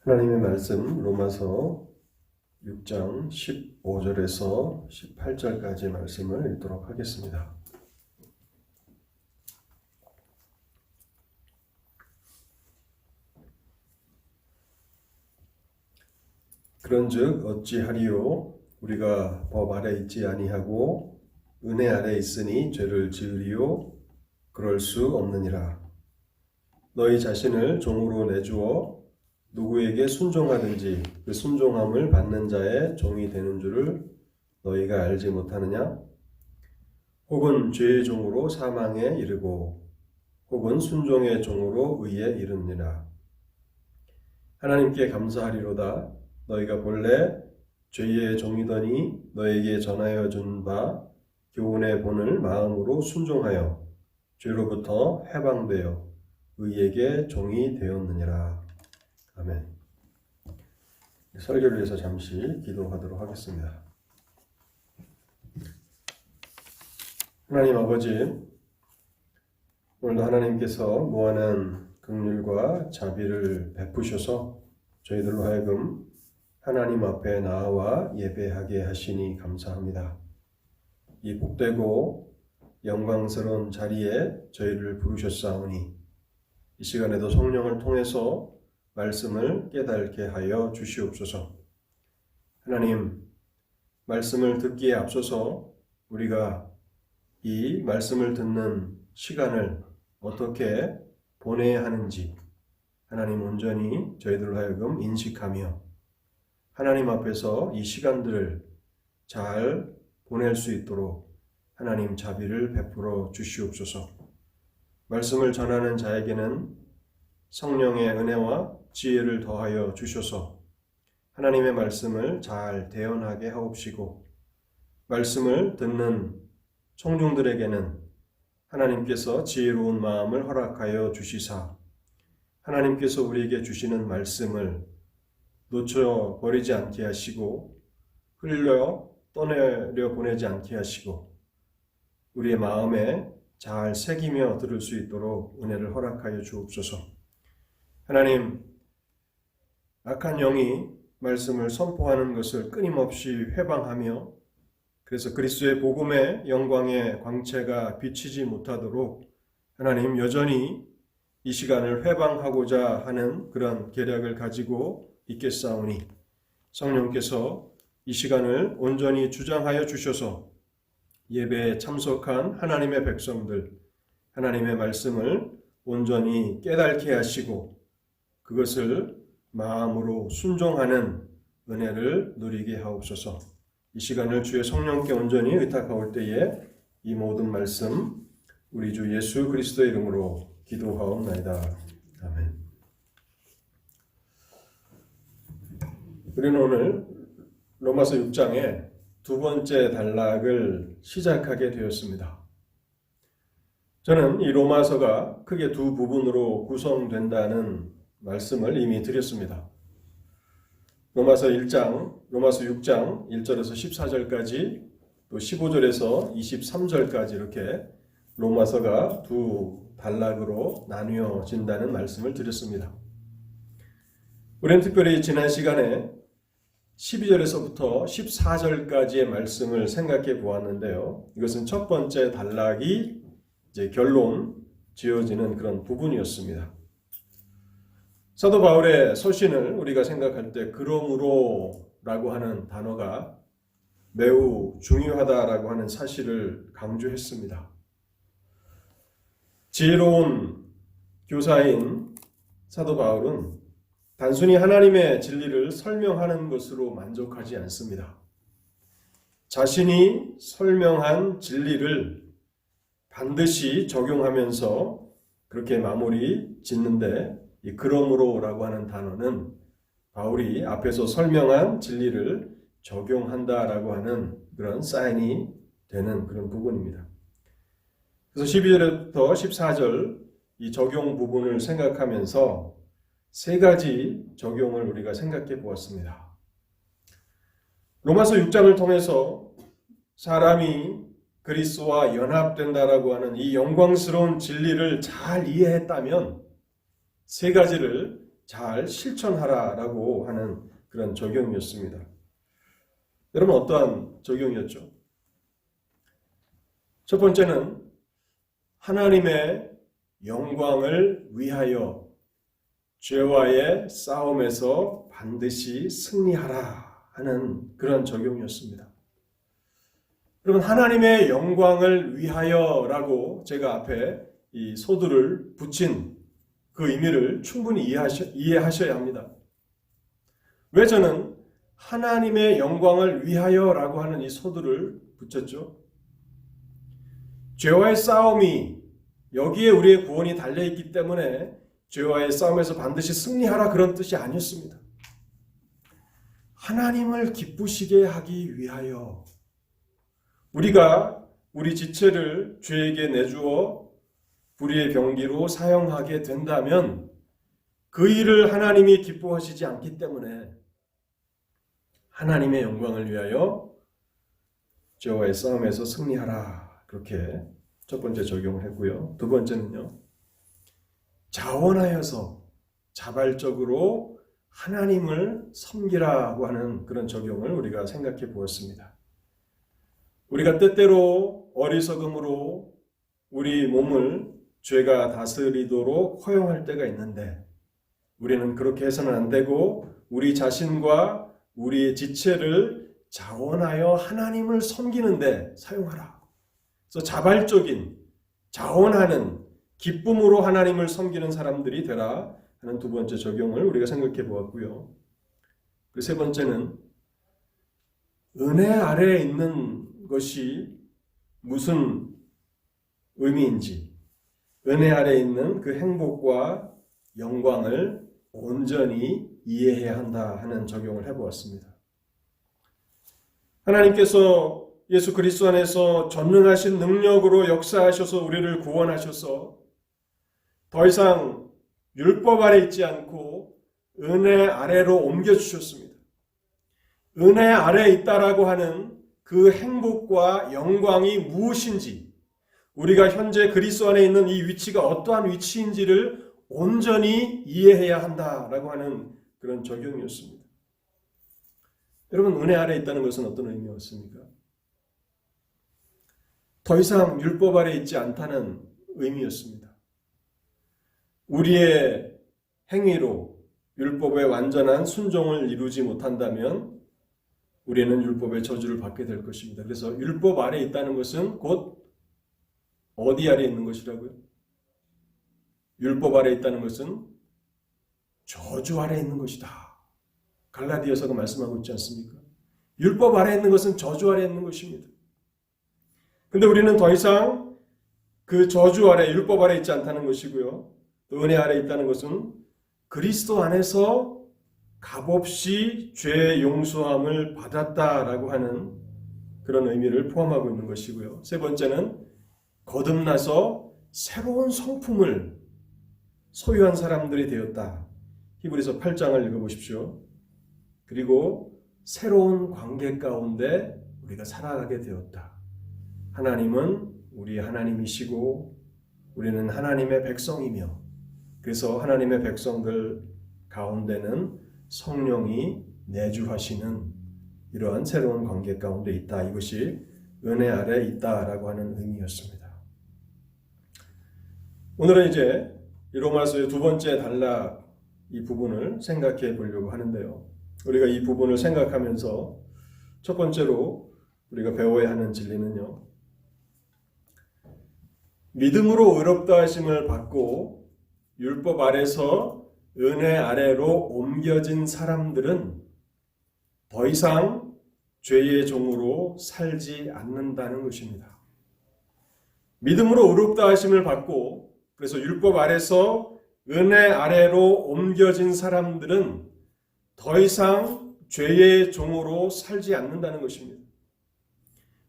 하나님의 말씀 로마서 6장 15절에서 18절까지 말씀을 읽도록 하겠습니다. 그런즉 어찌하리요? 우리가 법 아래 있지 아니하고 은혜 아래 있으니 죄를 지으리요? 그럴 수 없느니라. 너희 자신을 종으로 내주어 누구에게 순종하든지 그 순종함을 받는 자의 종이 되는 줄을 너희가 알지 못하느냐? 혹은 죄의 종으로 사망에 이르고 혹은 순종의 종으로 의에 이르느니라. 하나님께 감사하리로다. 너희가 본래 죄의 종이더니 너에게 전하여 준 바 교훈의 본을 마음으로 순종하여 죄로부터 해방되어 의에게 종이 되었느니라. 아멘. 설교를 위해서 잠시 기도하도록 하겠습니다. 하나님 아버지, 오늘도 하나님께서 무한한 긍휼과 자비를 베푸셔서 저희들로 하여금 하나님 앞에 나와 예배하게 하시니 감사합니다. 이 복되고 영광스러운 자리에 저희를 부르셨사오니 이 시간에도 성령을 통해서 말씀을 깨닫게 하여 주시옵소서. 하나님, 말씀을 듣기에 앞서서 우리가 이 말씀을 듣는 시간을 어떻게 보내야 하는지 하나님 온전히 저희들로 하여금 인식하며 하나님 앞에서 이 시간들을 잘 보낼 수 있도록 하나님 자비를 베풀어 주시옵소서. 말씀을 전하는 자에게는 성령의 은혜와 지혜를 더하여 주셔서 하나님의 말씀을 잘 대언하게 하옵시고 말씀을 듣는 청중들에게는 하나님께서 지혜로운 마음을 허락하여 주시사 하나님께서 우리에게 주시는 말씀을 놓쳐버리지 않게 하시고 흘려 떠내려 보내지 않게 하시고 우리의 마음에 잘 새기며 들을 수 있도록 은혜를 허락하여 주옵소서. 하나님, 악한 영이 말씀을 선포하는 것을 끊임없이 회방하며 그래서 그리스도의 복음의 영광의 광채가 비치지 못하도록 하나님 여전히 이 시간을 회방하고자 하는 그런 계략을 가지고 있겠사오니 성령께서 이 시간을 온전히 주장하여 주셔서 예배에 참석한 하나님의 백성들, 하나님의 말씀을 온전히 깨닫게 하시고 그것을 마음으로 순종하는 은혜를 누리게 하옵소서. 이 시간을 주의 성령께 온전히 의탁하올 때에 이 모든 말씀 우리 주 예수 그리스도의 이름으로 기도하옵나이다. 아멘. 우리는 오늘 로마서 6장의 두 번째 단락을 시작하게 되었습니다. 저는 이 로마서가 크게 두 부분으로 구성된다는 말씀을 이미 드렸습니다. 로마서 6장 1절에서 14절까지 또 15절에서 23절까지 이렇게 로마서가 두 단락으로 나뉘어진다는 말씀을 드렸습니다. 우리는 특별히 지난 시간에 12절에서부터 14절까지의 말씀을 생각해 보았는데요. 이것은 첫 번째 단락이 이제 결론 지어지는 그런 부분이었습니다. 사도 바울의 서신을 우리가 생각할 때 그러므로 라고 하는 단어가 매우 중요하다라고 하는 사실을 강조했습니다. 지혜로운 교사인 사도 바울은 단순히 하나님의 진리를 설명하는 것으로 만족하지 않습니다. 자신이 설명한 진리를 반드시 적용하면서 그렇게 마무리 짓는데 이 그러므로라고 하는 단어는 바울이 앞에서 설명한 진리를 적용한다라고 하는 그런 사인이 되는 그런 부분입니다. 그래서 12절부터 14절 이 적용 부분을 생각하면서 세 가지 적용을 우리가 생각해 보았습니다. 로마서 6장을 통해서 사람이 그리스도와 연합된다라고 하는 이 영광스러운 진리를 잘 이해했다면 세 가지를 잘 실천하라라고 하는 그런 적용이었습니다. 여러분 어떠한 적용이었죠? 첫 번째는 하나님의 영광을 위하여 죄와의 싸움에서 반드시 승리하라 하는 그런 적용이었습니다. 여러분 하나님의 영광을 위하여라고 제가 앞에 이 소두를 붙인 그 의미를 충분히 이해하셔야 합니다. 왜 저는 하나님의 영광을 위하여라고 하는 이 소두를 붙였죠? 죄와의 싸움이 여기에 우리의 구원이 달려있기 때문에 죄와의 싸움에서 반드시 승리하라 그런 뜻이 아니었습니다. 하나님을 기쁘시게 하기 위하여 우리가 우리 지체를 죄에게 내주어 불의의 병기로 사용하게 된다면 그 일을 하나님이 기뻐하시지 않기 때문에 하나님의 영광을 위하여 죄와의 싸움에서 승리하라 그렇게 첫 번째 적용을 했고요. 두 번째는요. 자원하여서 자발적으로 하나님을 섬기라고 하는 그런 적용을 우리가 생각해 보았습니다. 우리가 때때로 어리석음으로 우리 몸을 죄가 다스리도록 허용할 때가 있는데 우리는 그렇게 해서는 안 되고 우리 자신과 우리의 지체를 자원하여 하나님을 섬기는 데 사용하라. 그래서 자발적인 자원하는 기쁨으로 하나님을 섬기는 사람들이 되라 하는 두 번째 적용을 우리가 생각해 보았고요. 그 세 번째는 은혜 아래에 있는 것이 무슨 의미인지 은혜 아래에 있는 그 행복과 영광을 온전히 이해해야 한다 하는 적용을 해보았습니다. 하나님께서 예수 그리스도 안에서 전능하신 능력으로 역사하셔서 우리를 구원하셔서 더 이상 율법 아래 있지 않고 은혜 아래로 옮겨주셨습니다. 은혜 아래에 있다라고 하는 그 행복과 영광이 무엇인지 우리가 현재 그리스도 안에 있는 이 위치가 어떠한 위치인지를 온전히 이해해야 한다라고 하는 그런 적용이었습니다. 여러분 은혜 아래에 있다는 것은 어떤 의미였습니까? 더 이상 율법 아래에 있지 않다는 의미였습니다. 우리의 행위로 율법의 완전한 순종을 이루지 못한다면 우리는 율법의 저주를 받게 될 것입니다. 그래서 율법 아래에 있다는 것은 곧 어디 아래에 있는 것이라고요? 율법 아래에 있다는 것은 저주 아래에 있는 것이다. 갈라디아서가 말씀하고 있지 않습니까? 율법 아래에 있는 것은 저주 아래에 있는 것입니다. 근데 우리는 더 이상 그 저주 아래, 율법 아래에 있지 않다는 것이고요. 또 은혜 아래에 있다는 것은 그리스도 안에서 값없이 죄의 용서함을 받았다라고 하는 그런 의미를 포함하고 있는 것이고요. 세 번째는 거듭나서 새로운 성품을 소유한 사람들이 되었다. 히브리서 8장을 읽어보십시오. 그리고 새로운 관계 가운데 우리가 살아가게 되었다. 하나님은 우리 하나님이시고 우리는 하나님의 백성이며 그래서 하나님의 백성들 가운데는 성령이 내주하시는 이러한 새로운 관계 가운데 있다. 이것이 은혜 아래 있다라고 하는 의미였습니다. 오늘은 이제 이 로마서의 두 번째 단락 이 부분을 생각해 보려고 하는데요. 우리가 이 부분을 생각하면서 첫 번째로 우리가 배워야 하는 진리는요. 믿음으로 의롭다 하심을 받고 율법 아래서 은혜 아래로 옮겨진 사람들은 더 이상 죄의 종으로 살지 않는다는 것입니다. 믿음으로 의롭다 하심을 받고 그래서 율법 아래서 은혜 아래로 옮겨진 사람들은 더 이상 죄의 종으로 살지 않는다는 것입니다.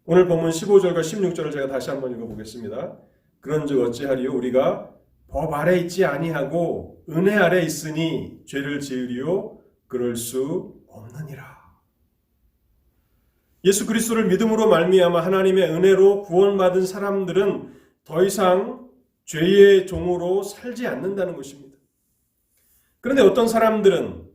오늘 본문 15절과 16절을 제가 다시 한번 읽어보겠습니다. 그런즉 어찌하리요 우리가 법 아래 있지 아니하고 은혜 아래 있으니 죄를 지으리요 그럴 수 없느니라. 예수 그리스도를 믿음으로 말미암아 하나님의 은혜로 구원받은 사람들은 더 이상 죄의 종으로 살지 않는다는 것입니다. 그런데 어떤 사람들은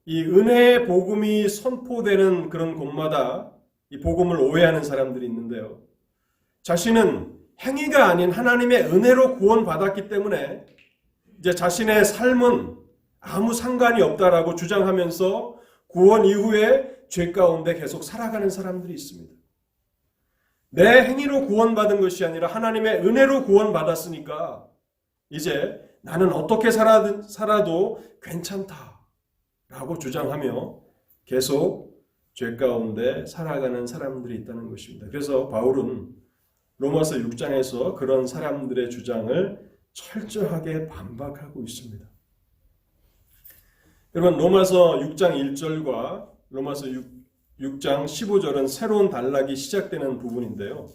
이 은혜의 복음이 선포되는 그런 곳마다 이 복음을 오해하는 사람들이 있는데요. 자신은 행위가 아닌 하나님의 은혜로 구원받았기 때문에 이제 자신의 삶은 아무 상관이 없다라고 주장하면서 구원 이후에 죄 가운데 계속 살아가는 사람들이 있습니다. 내 행위로 구원받은 것이 아니라 하나님의 은혜로 구원받았으니까 이제 나는 어떻게 살아도 괜찮다라고 주장하며 계속 죄 가운데 살아가는 사람들이 있다는 것입니다. 그래서 바울은 로마서 6장에서 그런 사람들의 주장을 철저하게 반박하고 있습니다. 여러분, 로마서 6장 1절과 로마서 6장 15절은 새로운 단락이 시작되는 부분인데요.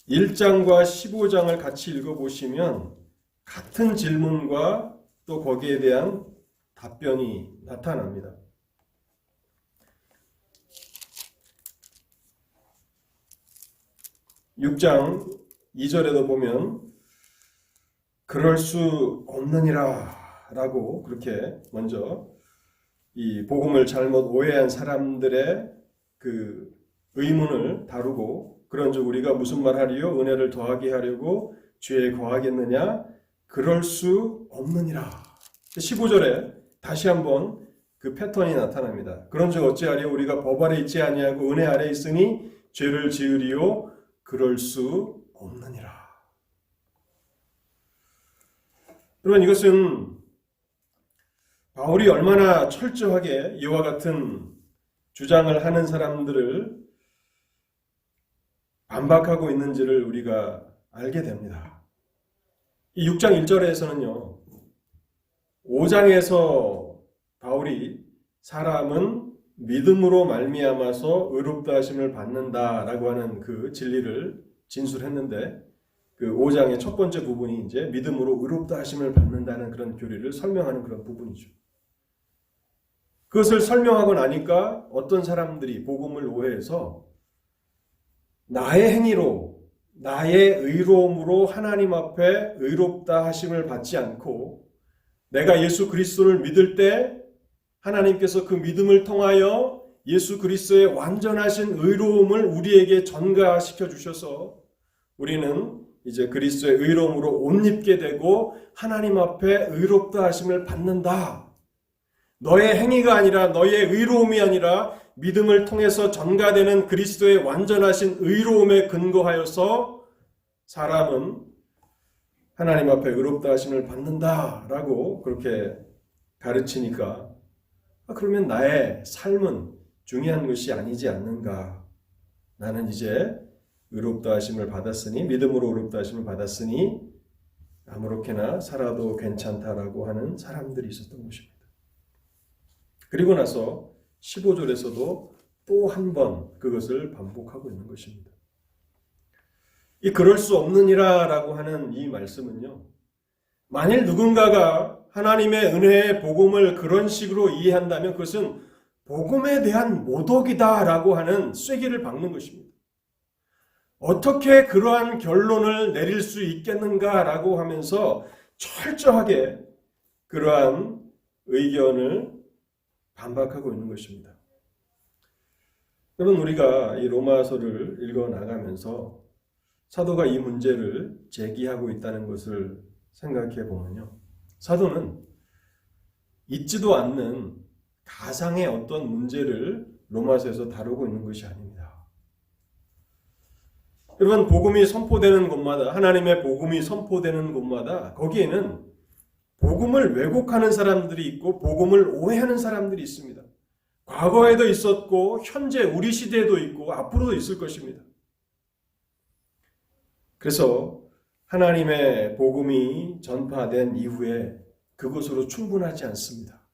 1장과 15장을 같이 읽어보시면 같은 질문과 또 거기에 대한 답변이 나타납니다. 6장 2절에도 보면 그럴 수 없느니라 라고 그렇게 먼저 이 복음을 잘못 오해한 사람들의 그 의문을 다루고, 그런즉 우리가 무슨 말 하리요? 은혜를 더하게 하려고 죄에 거하겠느냐? 그럴 수 없느니라. 15절에 다시 한번 그 패턴이 나타납니다. 그런즉 어찌하리요? 우리가 법 아래 있지 아니하고 은혜 아래 있으니 죄를 지으리요? 그럴 수 없느니라. 여러분, 이것은 바울이 얼마나 철저하게 이와 같은 주장을 하는 사람들을 반박하고 있는지를 우리가 알게 됩니다. 이 6장 1절에서는요, 5장에서 바울이 사람은 믿음으로 말미암아서 의롭다 하심을 받는다라고 하는 그 진리를 진술했는데, 그 5장의 첫 번째 부분이 이제 믿음으로 의롭다 하심을 받는다는 그런 교리를 설명하는 그런 부분이죠. 그것을 설명하고 나니까 어떤 사람들이 복음을 오해해서 나의 행위로, 나의 의로움으로 하나님 앞에 의롭다 하심을 받지 않고 내가 예수 그리스도를 믿을 때 하나님께서 그 믿음을 통하여 예수 그리스도의 완전하신 의로움을 우리에게 전가시켜 주셔서 우리는 이제 그리스도의 의로움으로 옷 입게 되고 하나님 앞에 의롭다 하심을 받는다. 너의 행위가 아니라, 너의 의로움이 아니라 믿음을 통해서 전가되는 그리스도의 완전하신 의로움에 근거하여서 사람은 하나님 앞에 의롭다 하심을 받는다라고 그렇게 가르치니까, 그러면 나의 삶은 중요한 것이 아니지 않는가? 나는 이제 의롭다 하심을 받았으니, 믿음으로 의롭다 하심을 받았으니 아무렇게나 살아도 괜찮다라고 하는 사람들이 있었던 것입니다. 그리고 나서 15절에서도 또 한 번 그것을 반복하고 있는 것입니다. 이 그럴 수 없느니라 라고 하는 이 말씀은요, 만일 누군가가 하나님의 은혜의 복음을 그런 식으로 이해한다면 그것은 복음에 대한 모독이다 라고 하는 쐐기를 박는 것입니다. 어떻게 그러한 결론을 내릴 수 있겠는가 라고 하면서 철저하게 그러한 의견을 반박하고 있는 것입니다. 여러분, 우리가 이 로마서를 읽어 나가면서 사도가 이 문제를 제기하고 있다는 것을 생각해 보면요, 사도는 있지도 않는 가상의 어떤 문제를 로마서에서 다루고 있는 것이 아닙니다. 여러분, 복음이 선포되는 곳마다, 하나님의 복음이 선포되는 곳마다 거기에는 복음을 왜곡하는 사람들이 있고 복음을 오해하는 사람들이 있습니다. 과거에도 있었고 현재 우리 시대에도 있고 앞으로도 있을 것입니다. 그래서 하나님의 복음이 전파된 이후에 그것으로 충분하지 않습니다.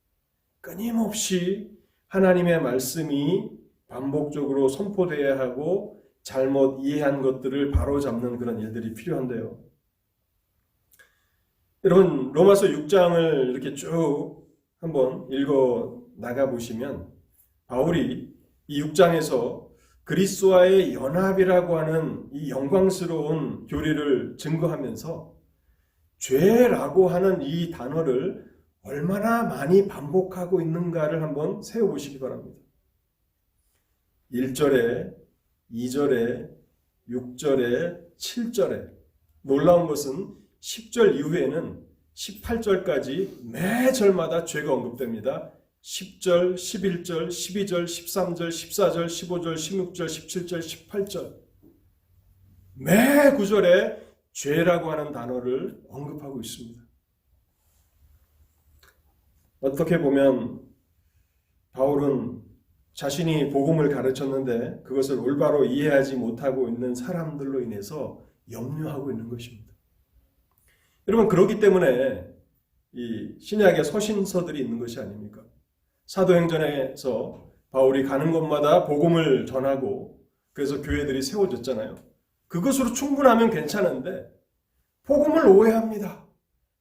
끊임없이 하나님의 말씀이 반복적으로 선포되어야 하고 잘못 이해한 것들을 바로잡는 그런 일들이 필요한데요. 여러분, 로마서 6장을 이렇게 쭉 한번 읽어 나가 보시면 바울이 이 6장에서 그리스도와의 연합이라고 하는 이 영광스러운 교리를 증거하면서 죄라고 하는 이 단어를 얼마나 많이 반복하고 있는가를 한번 세워보시기 바랍니다. 1절에, 2절에, 6절에, 7절에 놀라운 것은 10절 이후에는 18절까지 매 절마다 죄가 언급됩니다. 10절, 11절, 12절, 13절, 14절, 15절, 16절, 17절, 18절 매 구절에 죄라고 하는 단어를 언급하고 있습니다. 어떻게 보면 바울은 자신이 복음을 가르쳤는데 그것을 올바로 이해하지 못하고 있는 사람들로 인해서 염려하고 있는 것입니다. 여러분, 그렇기 때문에 이 신약의 서신서들이 있는 것이 아닙니까? 사도행전에서 바울이 가는 곳마다 복음을 전하고 그래서 교회들이 세워졌잖아요. 그것으로 충분하면 괜찮은데 복음을 오해합니다.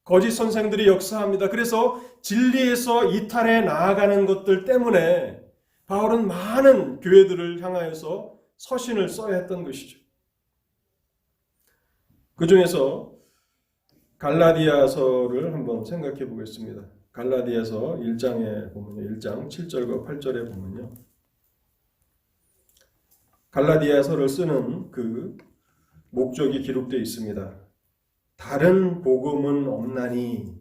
거짓 선생들이 역사합니다. 그래서 진리에서 이탈해 나아가는 것들 때문에 바울은 많은 교회들을 향하여서 서신을 써야 했던 것이죠. 그 중에서 갈라디아서를 한번 생각해 보겠습니다. 갈라디아서 1장에 보면요. 1장 7절과 8절에 보면요. 갈라디아서를 쓰는 그 목적이 기록되어 있습니다. 다른 복음은 없나니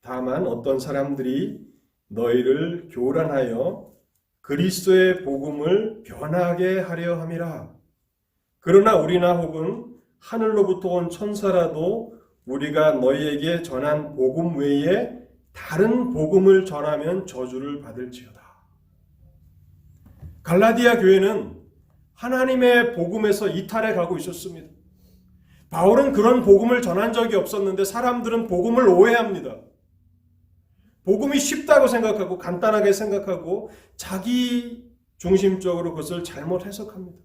다만 어떤 사람들이 너희를 교란하여 그리스도의 복음을 변하게 하려 함이라. 그러나 우리나 혹은 하늘로부터 온 천사라도 우리가 너희에게 전한 복음 외에 다른 복음을 전하면 저주를 받을지어다. 갈라디아 교회는 하나님의 복음에서 이탈해 가고 있었습니다. 바울은 그런 복음을 전한 적이 없었는데 사람들은 복음을 오해합니다. 복음이 쉽다고 생각하고 간단하게 생각하고 자기 중심적으로 그것을 잘못 해석합니다.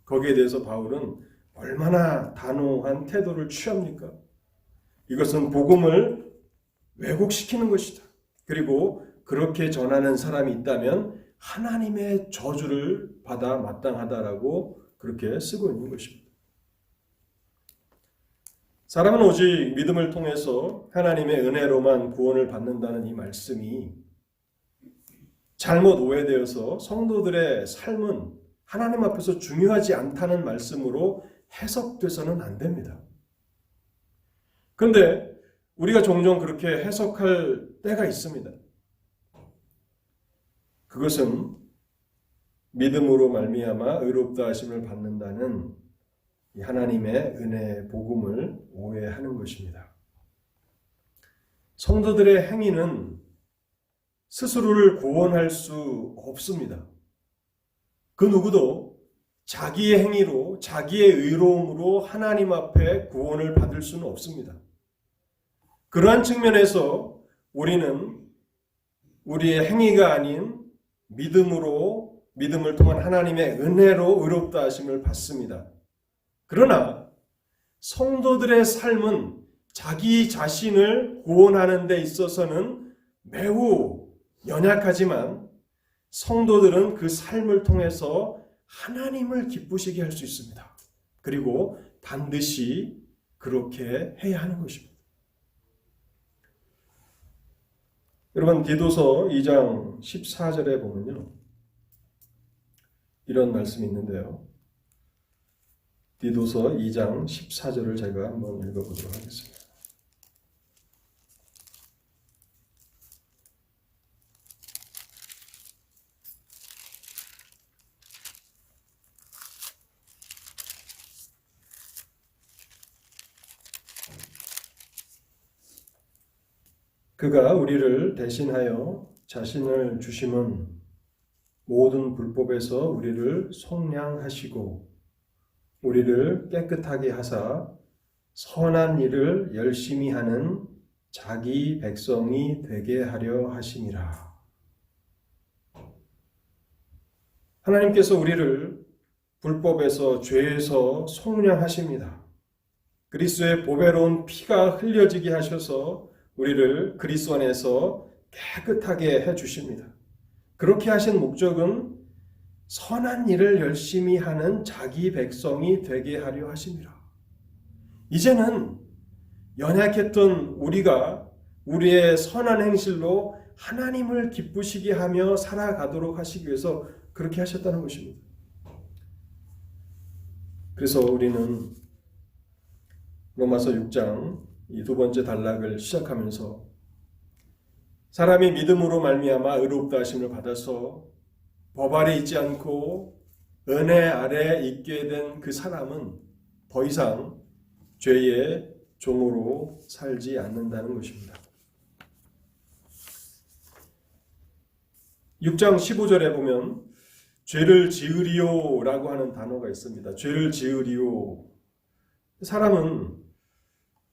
거기에 대해서 바울은 얼마나 단호한 태도를 취합니까? 이것은 복음을 왜곡시키는 것이다. 그리고 그렇게 전하는 사람이 있다면 하나님의 저주를 받아 마땅하다라고 그렇게 쓰고 있는 것입니다. 사람은 오직 믿음을 통해서 하나님의 은혜로만 구원을 받는다는 이 말씀이 잘못 오해되어서 성도들의 삶은 하나님 앞에서 중요하지 않다는 말씀으로 해석돼서는 안 됩니다. 그런데 우리가 종종 그렇게 해석할 때가 있습니다. 그것은 믿음으로 말미암아 의롭다 하심을 받는다는 하나님의 은혜의 복음을 오해하는 것입니다. 성도들의 행위는 스스로를 구원할 수 없습니다. 그 누구도 자기의 행위로, 자기의 의로움으로 하나님 앞에 구원을 받을 수는 없습니다. 그러한 측면에서 우리는 우리의 행위가 아닌 믿음을 통한 하나님의 은혜로 의롭다 하심을 받습니다. 그러나 성도들의 삶은 자기 자신을 구원하는 데 있어서는 매우 연약하지만 성도들은 그 삶을 통해서 하나님을 기쁘시게 할 수 있습니다. 그리고 반드시 그렇게 해야 하는 것입니다. 여러분, 디도서 2장 14절에 보면요. 이런 말씀이 있는데요. 디도서 2장 14절을 제가 한번 읽어보도록 하겠습니다. 그가 우리를 대신하여 자신을 주심은 모든 불법에서 우리를 속량하시고 우리를 깨끗하게 하사 선한 일을 열심히 하는 자기 백성이 되게 하려 하심이라. 하나님께서 우리를 불법에서 죄에서 속량하십니다. 그리스도의 보배로운 피가 흘려지게 하셔서 우리를 그리스도 안에서 깨끗하게 해주십니다. 그렇게 하신 목적은 선한 일을 열심히 하는 자기 백성이 되게 하려 하심이라. 이제는 연약했던 우리가 우리의 선한 행실로 하나님을 기쁘시게 하며 살아가도록 하시기 위해서 그렇게 하셨다는 것입니다. 그래서 우리는 로마서 6장 이 두 번째 단락을 시작하면서 사람이 믿음으로 말미암아 의롭다 하심을 받아서 법 아래 있지 않고 은혜 아래 있게 된 그 사람은 더 이상 죄의 종으로 살지 않는다는 것입니다. 6장 15절에 보면 죄를 지으리오라고 하는 단어가 있습니다. 죄를 지으리오. 사람은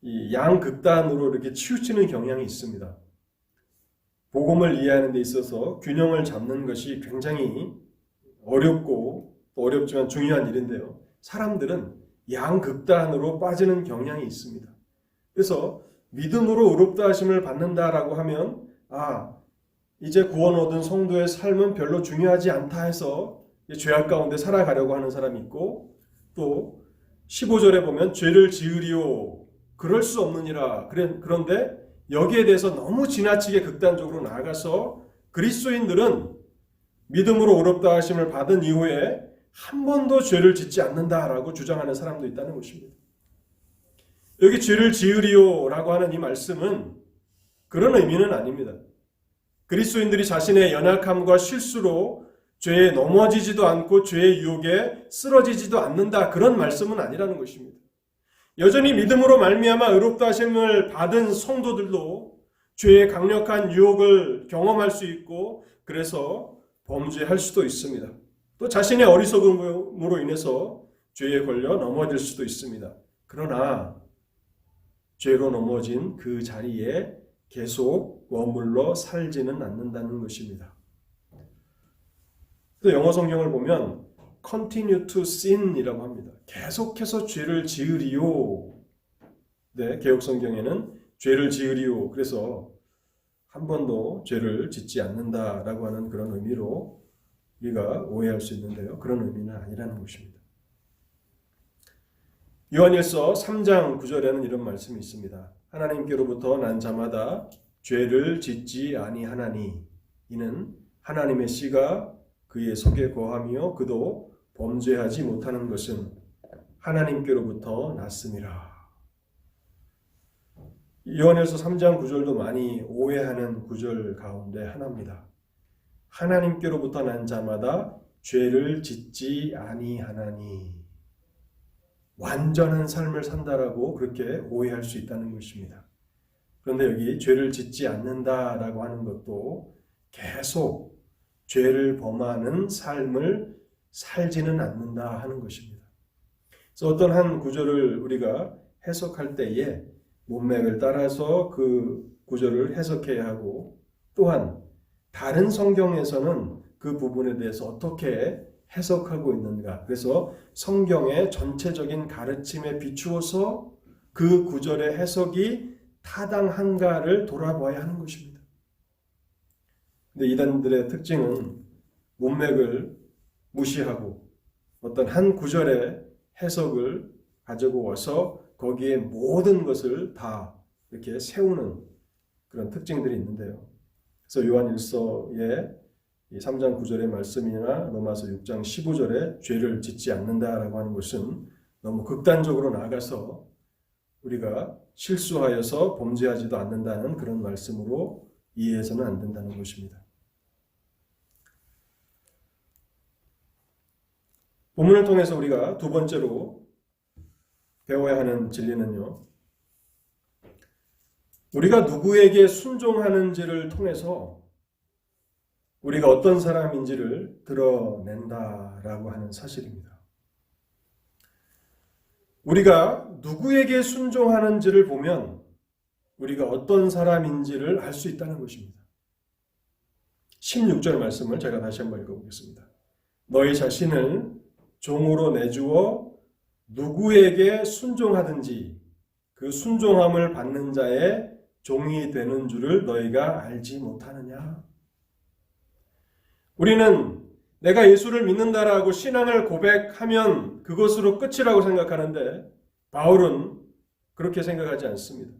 이 양극단으로 이렇게 치우치는 경향이 있습니다. 복음을 이해하는 데 있어서 균형을 잡는 것이 굉장히 어렵고 어렵지만 중요한 일인데요. 사람들은 양극단으로 빠지는 경향이 있습니다. 그래서 믿음으로 의롭다 하심을 받는다라고 하면 이제 구원 얻은 성도의 삶은 별로 중요하지 않다 해서 죄악 가운데 살아가려고 하는 사람이 있고, 또 15절에 보면 죄를 지으리오 그럴 수 없느니라. 그런데 여기에 대해서 너무 지나치게 극단적으로 나아가서 그리스도인들은 믿음으로 의롭다 하심을 받은 이후에 한 번도 죄를 짓지 않는다라고 주장하는 사람도 있다는 것입니다. 여기 죄를 지으리오라고 하는 이 말씀은 그런 의미는 아닙니다. 그리스도인들이 자신의 연약함과 실수로 죄에 넘어지지도 않고 죄의 유혹에 쓰러지지도 않는다, 그런 말씀은 아니라는 것입니다. 여전히 믿음으로 말미암아 의롭다 하심을 받은 성도들도 죄의 강력한 유혹을 경험할 수 있고, 그래서 범죄할 수도 있습니다. 또 자신의 어리석음으로 인해서 죄에 걸려 넘어질 수도 있습니다. 그러나 죄로 넘어진 그 자리에 계속 머물러 살지는 않는다는 것입니다. 또 영어 성경을 보면 continue to sin이라고 합니다. 계속해서 죄를 지으리오. 네, 개역 성경에는 죄를 지으리오. 그래서 한 번도 죄를 짓지 않는다라고 하는 그런 의미로 우리가 오해할 수 있는데요. 그런 의미는 아니라는 것입니다. 요한일서 3장 9절에는 이런 말씀이 있습니다. 하나님께로부터 난 자마다 죄를 짓지 아니하나니 이는 하나님의 씨가 그의 속에 거하며 그도 범죄하지 못하는 것은 하나님께로부터 났음이라. 요한일서 3장 9절도 많이 오해하는 구절 가운데 하나입니다. 하나님께로부터 난 자마다 죄를 짓지 아니하나니, 완전한 삶을 산다라고 그렇게 오해할 수 있다는 것입니다. 그런데 여기 죄를 짓지 않는다라고 하는 것도 계속 죄를 범하는 삶을 살지는 않는다 하는 것입니다. 그래서 어떤 한 구절을 우리가 해석할 때에 문맥을 따라서 그 구절을 해석해야 하고, 또한 다른 성경에서는 그 부분에 대해서 어떻게 해석하고 있는가, 그래서 성경의 전체적인 가르침에 비추어서 그 구절의 해석이 타당한가를 돌아봐야 하는 것입니다. 근데 이단들의 특징은 문맥을 무시하고 어떤 한 구절의 해석을 가지고 와서 거기에 모든 것을 다 이렇게 세우는 그런 특징들이 있는데요. 그래서 요한일서의 3장 9절의 말씀이나 로마서 6장 15절에 죄를 짓지 않는다라고 하는 것은 너무 극단적으로 나아가서 우리가 실수하여서 범죄하지도 않는다는 그런 말씀으로 이해해서는 안 된다는 것입니다. 본문을 통해서 우리가 두 번째로 배워야 하는 진리는요, 우리가 누구에게 순종하는지를 통해서 우리가 어떤 사람인지를 드러낸다라고 하는 사실입니다. 우리가 누구에게 순종하는지를 보면 우리가 어떤 사람인지를 알 수 있다는 것입니다. 16절 말씀을 제가 다시 한번 읽어보겠습니다. 너희 자신을 종으로 내주어 누구에게 순종하든지 그 순종함을 받는 자의 종이 되는 줄을 너희가 알지 못하느냐? 우리는 내가 예수를 믿는다라고 신앙을 고백하면 그것으로 끝이라고 생각하는데 바울은 그렇게 생각하지 않습니다.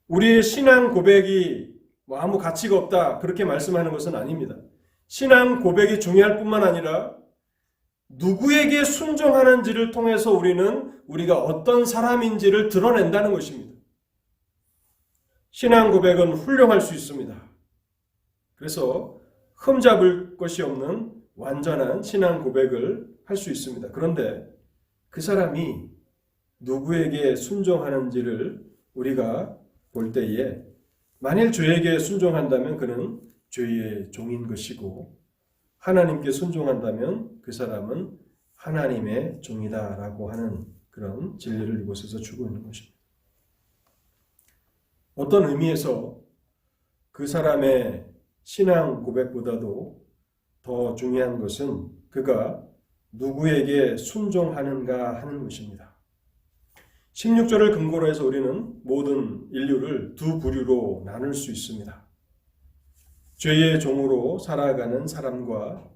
우리의 신앙 고백이 뭐 아무 가치가 없다 그렇게 말씀하는 것은 아닙니다. 신앙 고백이 중요할 뿐만 아니라 누구에게 순종하는지를 통해서 우리가 어떤 사람인지를 드러낸다는 것입니다. 신앙 고백은 훌륭할 수 있습니다. 그래서 흠잡을 것이 없는 완전한 신앙 고백을 할 수 있습니다. 그런데 그 사람이 누구에게 순종하는지를 우리가 볼 때에 만일 죄에게 순종한다면 그는 죄의 종인 것이고 하나님께 순종한다면 그 사람은 하나님의 종이다라고 하는 그런 진리를 이곳에서 주고 있는 것입니다. 어떤 의미에서 그 사람의 신앙 고백보다도 더 중요한 것은 그가 누구에게 순종하는가 하는 것입니다. 16절을 근거로 해서 우리는 모든 인류를 두 부류로 나눌 수 있습니다. 죄의 종으로 살아가는 사람과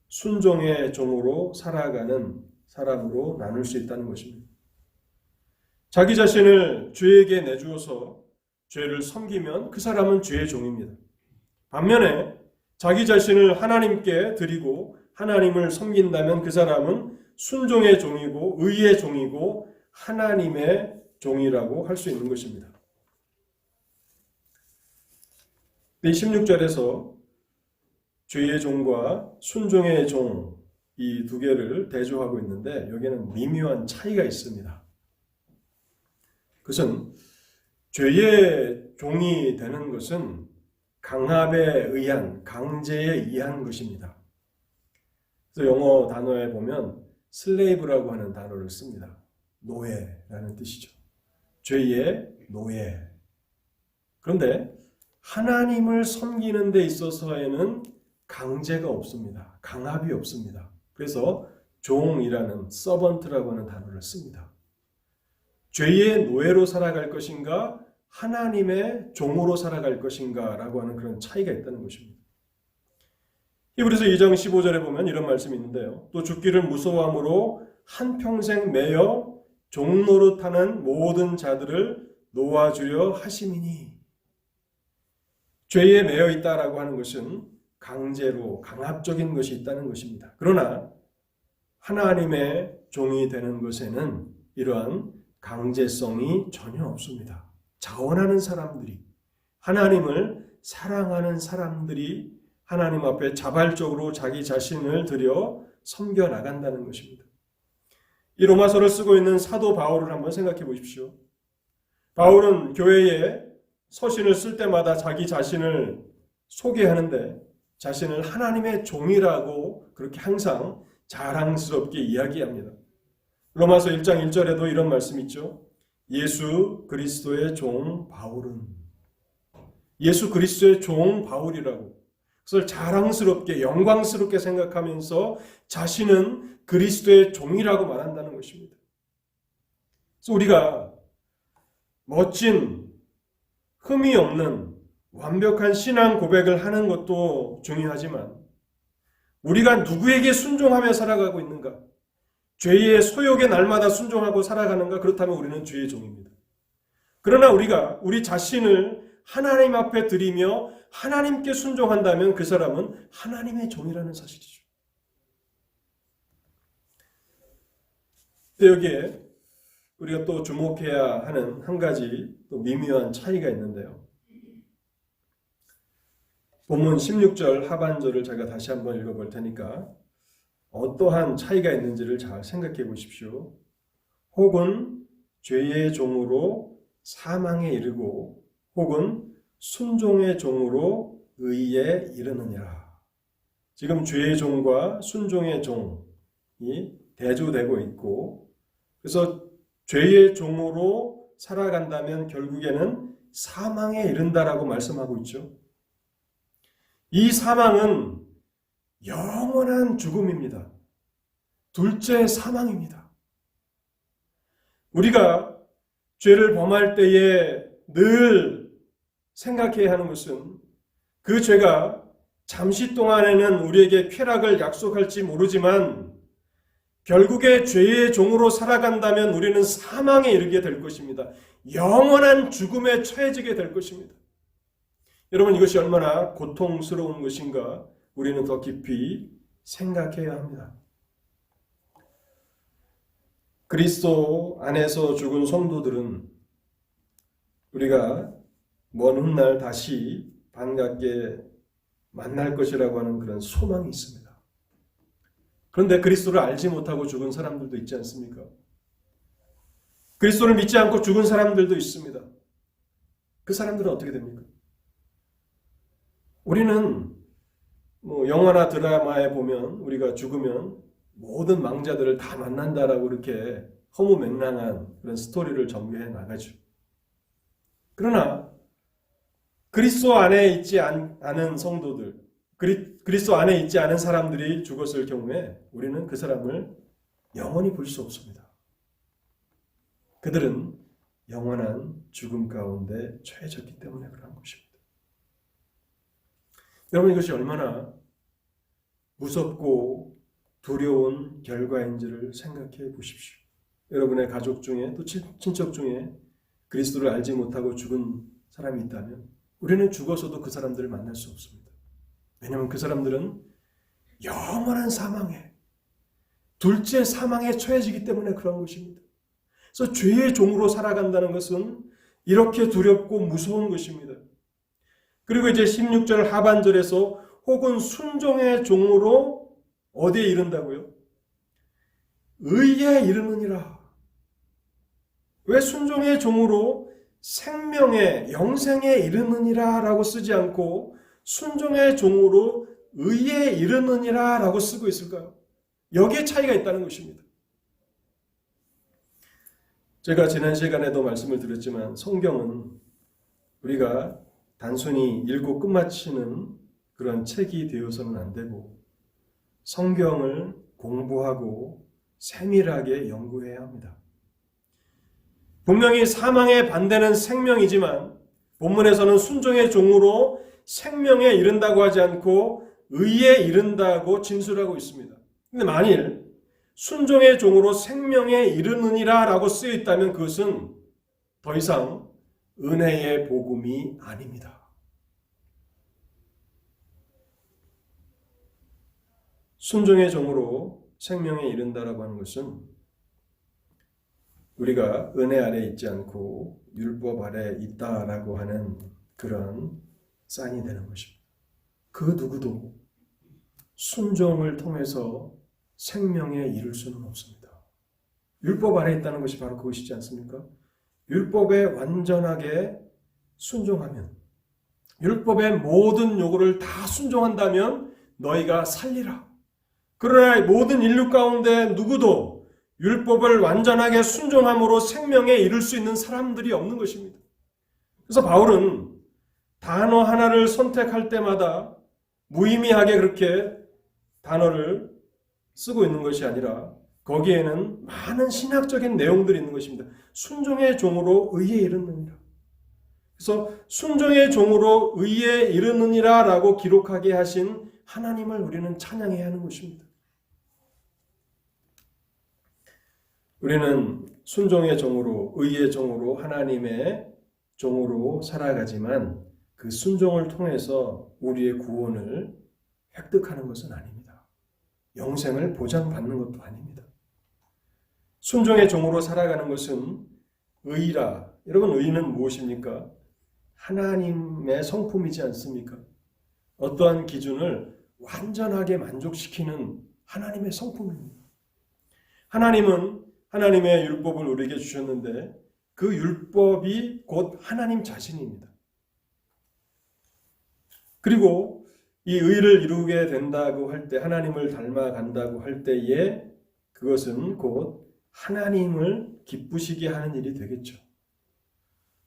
순종의 종으로 살아가는 사람으로 나눌 수 있다는 것입니다. 자기 자신을 죄에게 내주어서 죄를 섬기면 그 사람은 죄의 종입니다. 반면에 자기 자신을 하나님께 드리고 하나님을 섬긴다면 그 사람은 순종의 종이고 의의 종이고 하나님의 종이라고 할 수 있는 것입니다. 16절에서 죄의 종과 순종의 종 이 두 개를 대조하고 있는데 여기에는 미묘한 차이가 있습니다. 그것은 죄의 종이 되는 것은 강압에 의한, 강제에 의한 것입니다. 그래서 영어 단어에 보면 슬레이브라고 하는 단어를 씁니다. 노예라는 뜻이죠. 죄의 노예. 그런데 하나님을 섬기는 데 있어서에는 강제가 없습니다. 강압이 없습니다. 그래서 종이라는 서번트라고 하는 단어를 씁니다. 죄의 노예로 살아갈 것인가 하나님의 종으로 살아갈 것인가 라고 하는 그런 차이가 있다는 것입니다. 히브리서 2장 15절에 보면 이런 말씀이 있는데요. 또 죽기를 무서워함으로 한평생 매여 종노릇하는 모든 자들을 놓아주려 하심이니. 죄에 매여 있다라고 하는 것은 강제로 강압적인 것이 있다는 것입니다. 그러나 하나님의 종이 되는 것에는 이러한 강제성이 전혀 없습니다. 자원하는 사람들이, 하나님을 사랑하는 사람들이 하나님 앞에 자발적으로 자기 자신을 들여 섬겨 나간다는 것입니다. 이 로마서를 쓰고 있는 사도 바울을 한번 생각해 보십시오. 바울은 교회에 서신을 쓸 때마다 자기 자신을 소개하는데 자신을 하나님의 종이라고 그렇게 항상 자랑스럽게 이야기합니다. 로마서 1장 1절에도 이런 말씀이 있죠. 예수 그리스도의 종 바울은, 예수 그리스도의 종 바울이라고 그것을 자랑스럽게 영광스럽게 생각하면서 자신은 그리스도의 종이라고 말한다는 것입니다. 그래서 우리가 멋진 흠이 없는 완벽한 신앙 고백을 하는 것도 중요하지만 우리가 누구에게 순종하며 살아가고 있는가? 죄의 소욕에 날마다 순종하고 살아가는가? 그렇다면 우리는 죄의 종입니다. 그러나 우리가 우리 자신을 하나님 앞에 드리며 하나님께 순종한다면 그 사람은 하나님의 종이라는 사실이죠. 여기에 우리가 또 주목해야 하는 한 가지 또 미묘한 차이가 있는데요. 본문 16절 하반절을 제가 다시 한번 읽어볼 테니까 어떠한 차이가 있는지를 잘 생각해 보십시오. 혹은 죄의 종으로 사망에 이르고 혹은 순종의 종으로 의에 이르느니라. 지금 죄의 종과 순종의 종이 대조되고 있고 그래서 죄의 종으로 살아간다면 결국에는 사망에 이른다라고 말씀하고 있죠. 이 사망은 영원한 죽음입니다. 둘째 사망입니다. 우리가 죄를 범할 때에 늘 생각해야 하는 것은 그 죄가 잠시 동안에는 우리에게 쾌락을 약속할지 모르지만 결국에 죄의 종으로 살아간다면 우리는 사망에 이르게 될 것입니다. 영원한 죽음에 처해지게 될 것입니다. 여러분, 이것이 얼마나 고통스러운 것인가 우리는 더 깊이 생각해야 합니다. 그리스도 안에서 죽은 성도들은 우리가 먼 훗날 다시 반갑게 만날 것이라고 하는 그런 소망이 있습니다. 그런데 그리스도를 알지 못하고 죽은 사람들도 있지 않습니까? 그리스도를 믿지 않고 죽은 사람들도 있습니다. 그 사람들은 어떻게 됩니까? 우리는 영화나 드라마에 보면 우리가 죽으면 모든 망자들을 다 만난다라고 이렇게 허무맹랑한 그런 스토리를 전개해 나가죠. 그러나 그리스도 안에 있지 않은 성도들, 그리스도 안에 있지 않은 사람들이 죽었을 경우에 우리는 그 사람을 영원히 볼 수 없습니다. 그들은 영원한 죽음 가운데 처해졌기 때문에 그런 것입니다. 여러분, 이것이 얼마나 무섭고 두려운 결과인지를 생각해 보십시오. 여러분의 가족 중에 또 친척 중에 그리스도를 알지 못하고 죽은 사람이 있다면 우리는 죽어서도 그 사람들을 만날 수 없습니다. 왜냐하면 그 사람들은 영원한 사망에, 둘째 사망에 처해지기 때문에 그런 것입니다. 그래서 죄의 종으로 살아간다는 것은 이렇게 두렵고 무서운 것입니다. 그리고 이제 16절 하반절에서 혹은 순종의 종으로 어디에 이른다고요? 의에 이르느니라. 왜 순종의 종으로 생명의 영생에 이르느니라 라고 쓰지 않고 순종의 종으로 의에 이르느니라 라고 쓰고 있을까요? 여기에 차이가 있다는 것입니다. 제가 지난 시간에도 말씀을 드렸지만 성경은 우리가 단순히 읽고 끝마치는 그런 책이 되어서는 안 되고 성경을 공부하고 세밀하게 연구해야 합니다. 분명히 사망의 반대는 생명이지만 본문에서는 순종의 종으로 생명에 이른다고 하지 않고 의에 이른다고 진술하고 있습니다. 근데 만일 순종의 종으로 생명에 이르느니라 라고 쓰여 있다면 그것은 더 이상 은혜의 복음이 아닙니다. 순종의 종으로 생명에 이른다라고 하는 것은 우리가 은혜 아래 있지 않고 율법 아래 있다라고 하는 그런 사인이 되는 것입니다. 그 누구도 순종을 통해서 생명에 이를 수는 없습니다. 율법 아래 있다는 것이 바로 그것이지 않습니까? 율법에 완전하게 순종하면, 율법의 모든 요구를 다 순종한다면 너희가 살리라. 그러나 모든 인류 가운데 누구도 율법을 완전하게 순종함으로 생명에 이를 수 있는 사람들이 없는 것입니다. 그래서 바울은 단어 하나를 선택할 때마다 무의미하게 그렇게 단어를 쓰고 있는 것이 아니라 거기에는 많은 신학적인 내용들이 있는 것입니다. 순종의 종으로 의에 이르느니라. 그래서 순종의 종으로 의에 이르느니라 라고 기록하게 하신 하나님을 우리는 찬양해야 하는 것입니다. 우리는 순종의 종으로, 의의 종으로, 하나님의 종으로 살아가지만 그 순종을 통해서 우리의 구원을 획득하는 것은 아닙니다. 영생을 보장받는 것도 아닙니다. 순종의 종으로 살아가는 것은 의라. 여러분, 의는 무엇입니까? 하나님의 성품이지 않습니까? 어떠한 기준을 완전하게 만족시키는 하나님의 성품입니다. 하나님은 하나님의 율법을 우리에게 주셨는데 그 율법이 곧 하나님 자신입니다. 그리고 이 의를 이루게 된다고 할 때, 하나님을 닮아간다고 할 때에 그것은 곧 하나님을 기쁘시게 하는 일이 되겠죠.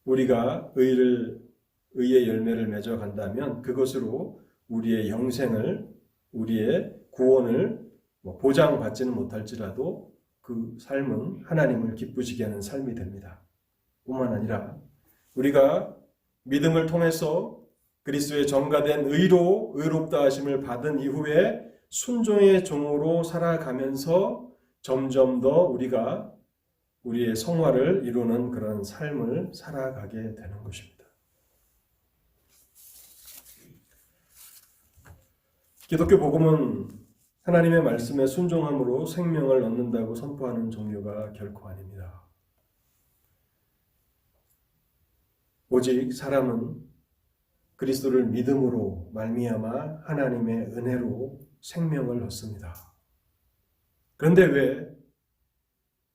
우리가 의의 열매를 맺어간다면 그것으로 우리의 영생을, 우리의 구원을 보장받지는 못할지라도 그 삶은 하나님을 기쁘시게 하는 삶이 됩니다. 뿐만 아니라 우리가 믿음을 통해서 그리스도의 전가된 의로 의롭다 하심을 받은 이후에 순종의 종으로 살아가면서 점점 더 우리가 우리의 성화를 이루는 그런 삶을 살아가게 되는 것입니다. 기독교 복음은 하나님의 말씀에 순종함으로 생명을 얻는다고 선포하는 종교가 결코 아닙니다. 오직 사람은 그리스도를 믿음으로 말미암아 하나님의 은혜로 생명을 얻습니다. 그런데 왜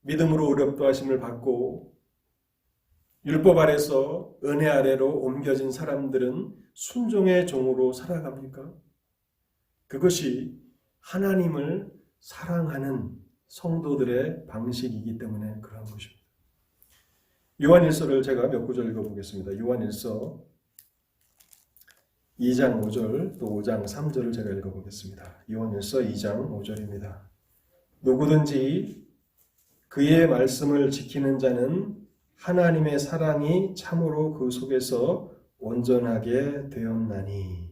믿음으로 의롭다 하심을 받고 율법 아래서 은혜 아래로 옮겨진 사람들은 순종의 종으로 살아갑니까? 그것이 하나님을 사랑하는 성도들의 방식이기 때문에 그런 것입니다. 요한일서를 제가 몇 구절 읽어보겠습니다. 요한일서 2장 5절 또 5장 3절을 제가 읽어보겠습니다. 요한일서 2장 5절입니다. 누구든지 그의 말씀을 지키는 자는 하나님의 사랑이 참으로 그 속에서 온전하게 되었나니.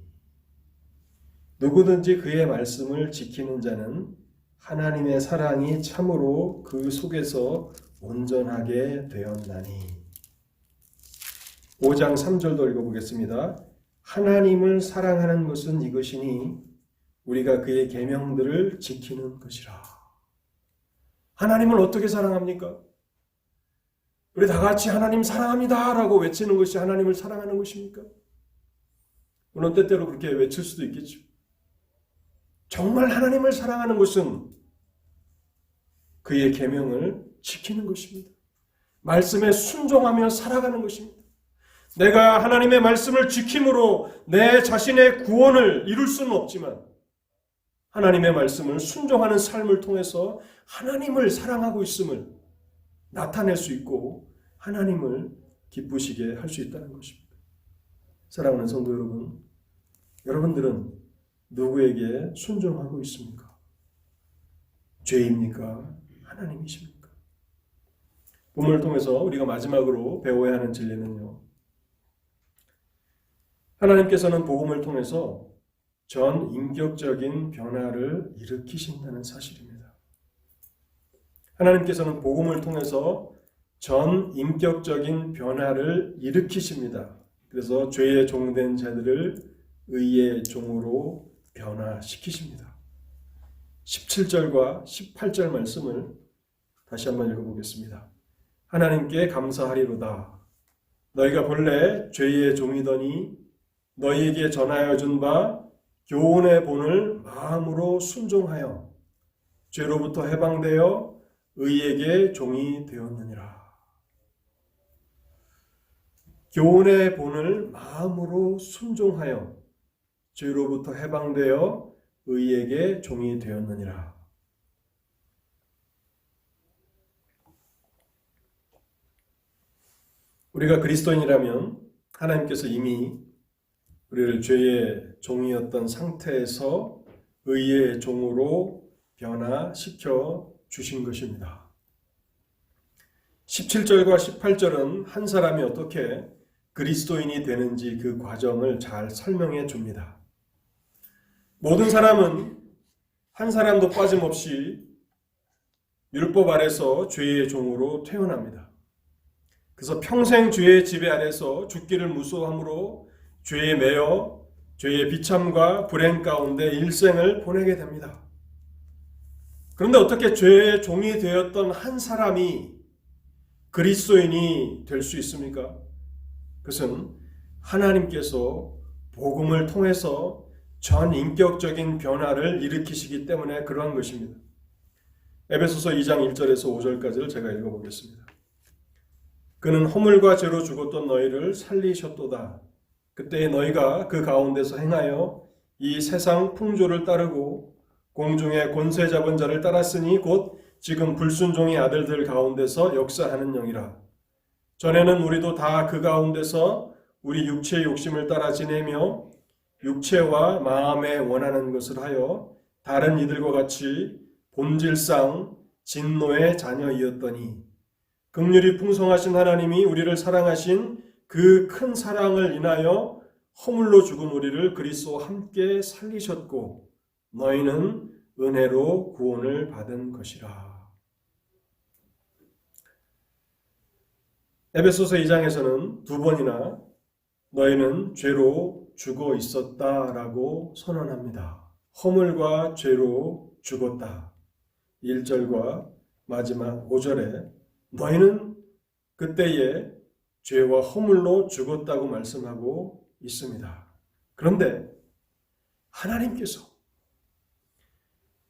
누구든지 그의 말씀을 지키는 자는 하나님의 사랑이 참으로 그 속에서 온전하게 되었나니. 5장 3절도 읽어보겠습니다. 하나님을 사랑하는 것은 이것이니 우리가 그의 계명들을 지키는 것이라. 하나님을 어떻게 사랑합니까? 우리 다 같이 하나님 사랑합니다 라고 외치는 것이 하나님을 사랑하는 것입니까? 물론 때때로 그렇게 외칠 수도 있겠죠. 정말 하나님을 사랑하는 것은 그의 계명을 지키는 것입니다. 말씀에 순종하며 살아가는 것입니다. 내가 하나님의 말씀을 지킴으로 내 자신의 구원을 이룰 수는 없지만 하나님의 말씀을 순종하는 삶을 통해서 하나님을 사랑하고 있음을 나타낼 수 있고 하나님을 기쁘시게 할 수 있다는 것입니다. 사랑하는 성도 여러분, 여러분들은 누구에게 순종하고 있습니까? 죄입니까? 하나님이십니까? 본문을 통해서 우리가 마지막으로 배워야 하는 진리는요, 하나님께서는 복음을 통해서 전 인격적인 변화를 일으키신다는 사실입니다. 하나님께서는 복음을 통해서 전 인격적인 변화를 일으키십니다. 그래서 죄의 종된 자들을 의의 종으로 변화시키십니다. 17절과 18절 말씀을 다시 한번 읽어보겠습니다. 하나님께 감사하리로다. 너희가 본래 죄의 종이더니 너희에게 전하여 준 바 교훈의 본을 마음으로 순종하여 죄로부터 해방되어 의에게 종이 되었느니라. 교훈의 본을 마음으로 순종하여 죄로부터 해방되어 의에게 종이 되었느니라. 우리가 그리스도인이라면 하나님께서 이미 우리를 죄의 종이었던 상태에서 의의 종으로 변화시켜 주신 것입니다. 17절과 18절은 한 사람이 어떻게 그리스도인이 되는지 그 과정을 잘 설명해 줍니다. 모든 사람은 한 사람도 빠짐없이 율법 아래서 죄의 종으로 태어납니다. 그래서 평생 죄의 지배 아래서 죽기를 무서워함으로 죄에 매여 죄의 비참과 불행 가운데 일생을 보내게 됩니다. 그런데 어떻게 죄의 종이 되었던 한 사람이 그리스도인이 될 수 있습니까? 그것은 하나님께서 복음을 통해서 전 인격적인 변화를 일으키시기 때문에 그러한 것입니다. 에베소서 2장 1절에서 5절까지를 제가 읽어보겠습니다. 그는 허물과 죄로 죽었던 너희를 살리셨도다. 그때 너희가 그 가운데서 행하여 이 세상 풍조를 따르고 공중의 권세 잡은 자를 따랐으니 곧 지금 불순종의 아들들 가운데서 역사하는 영이라. 전에는 우리도 다 그 가운데서 우리 육체의 욕심을 따라 지내며 육체와 마음에 원하는 것을 하여 다른 이들과 같이 본질상 진노의 자녀이었더니 긍휼이 풍성하신 하나님이 우리를 사랑하신 그 큰 사랑을 인하여 허물로 죽은 우리를 그리스도와 함께 살리셨고 너희는 은혜로 구원을 받은 것이라. 에베소서 2장에서는 두 번이나 너희는 죄로 죽어 있었다라고 선언합니다. 허물과 죄로 죽었다. 1절과 마지막 5절에 너희는 그때에 죄와 허물로 죽었다고 말씀하고 있습니다. 그런데 하나님께서,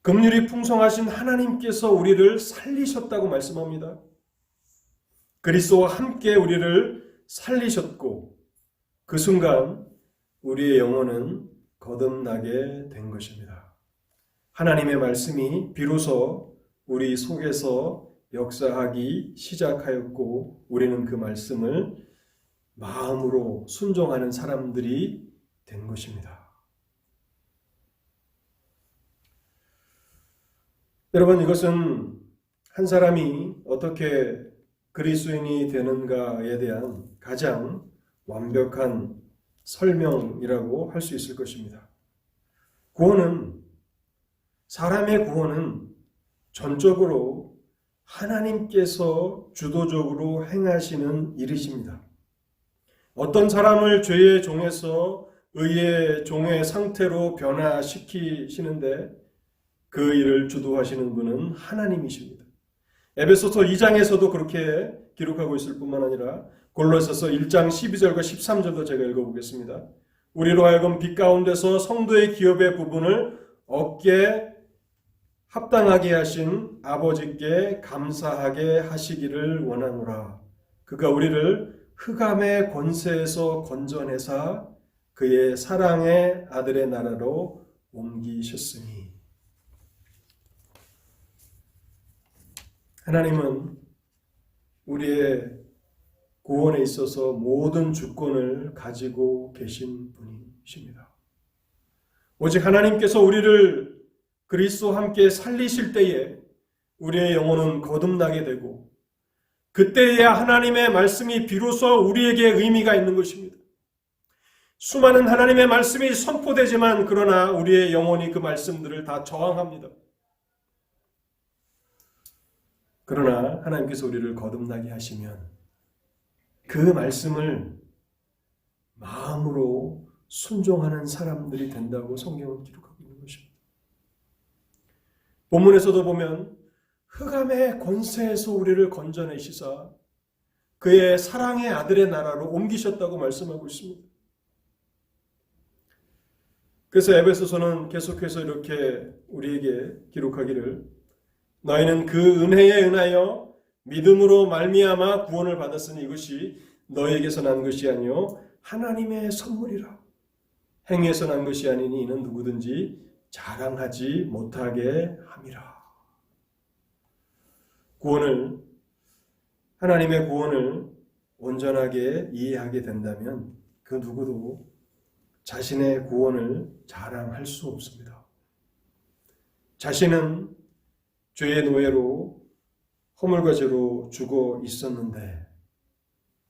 긍휼이 풍성하신 하나님께서 우리를 살리셨다고 말씀합니다. 그리스도와 함께 우리를 살리셨고 그 순간 우리의 영혼은 거듭나게 된 것입니다. 하나님의 말씀이 비로소 우리 속에서 역사하기 시작하였고 우리는 그 말씀을 마음으로 순종하는 사람들이 된 것입니다. 여러분, 이것은 한 사람이 어떻게 그리스도인이 되는가에 대한 가장 완벽한 설명이라고 할 수 있을 것입니다. 사람의 구원은 전적으로 하나님께서 주도적으로 행하시는 일이십니다. 어떤 사람을 죄의 종에서 의의 종의 상태로 변화시키시는데 그 일을 주도하시는 분은 하나님이십니다. 에베소서 2장에서도 그렇게 기록하고 있을 뿐만 아니라 골로새서 1장 12절과 13절도 제가 읽어보겠습니다. 우리로 하여금 빛 가운데서 성도의 기업의 부분을 얻게 합당하게 하신 아버지께 감사하게 하시기를 원하노라. 그가 우리를 흑암의 권세에서 건져내사 그의 사랑의 아들의 나라로 옮기셨으니. 하나님은 우리의 구원에 있어서 모든 주권을 가지고 계신 분이십니다. 오직 하나님께서 우리를 그리스도와 함께 살리실 때에 우리의 영혼은 거듭나게 되고 그때에야 하나님의 말씀이 비로소 우리에게 의미가 있는 것입니다. 수많은 하나님의 말씀이 선포되지만 그러나 우리의 영혼이 그 말씀들을 다 저항합니다. 그러나 하나님께서 우리를 거듭나게 하시면 그 말씀을 마음으로 순종하는 사람들이 된다고 성경은 기록하고 있는 것입니다. 본문에서도 보면 흑암의 권세에서 우리를 건져내시사 그의 사랑의 아들의 나라로 옮기셨다고 말씀하고 있습니다. 그래서 에베소서는 계속해서 이렇게 우리에게 기록하기를 너희는 그 은혜에 은하여 믿음으로 말미암아 구원을 받았으니 이것이 너희에게서 난 것이 아니요 하나님의 선물이라. 행위에서 난 것이 아니니 이는 누구든지 자랑하지 못하게 함이라. 하나님의 구원을 온전하게 이해하게 된다면 그 누구도 자신의 구원을 자랑할 수 없습니다. 자신은 죄의 노예로 허물과 죄로 죽어 있었는데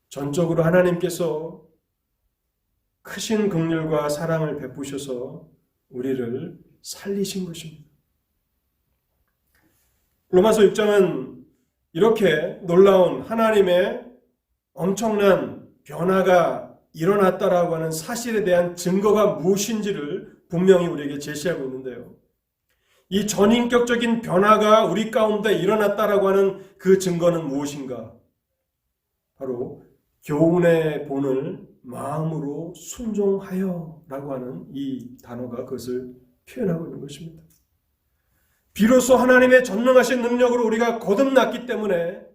전적으로 하나님께서 크신 긍휼과 사랑을 베푸셔서 우리를 살리신 것입니다. 로마서 6장은 이렇게 놀라운 하나님의 엄청난 변화가 일어났다라고 하는 사실에 대한 증거가 무엇인지를 분명히 우리에게 제시하고 있는데요. 이 전인격적인 변화가 우리 가운데 일어났다라고 하는 그 증거는 무엇인가? 바로 교훈의 본을 마음으로 순종하여 라고 하는 이 단어가 그것을 표현하고 있는 것입니다. 비로소 하나님의 전능하신 능력으로 우리가 거듭났기 때문에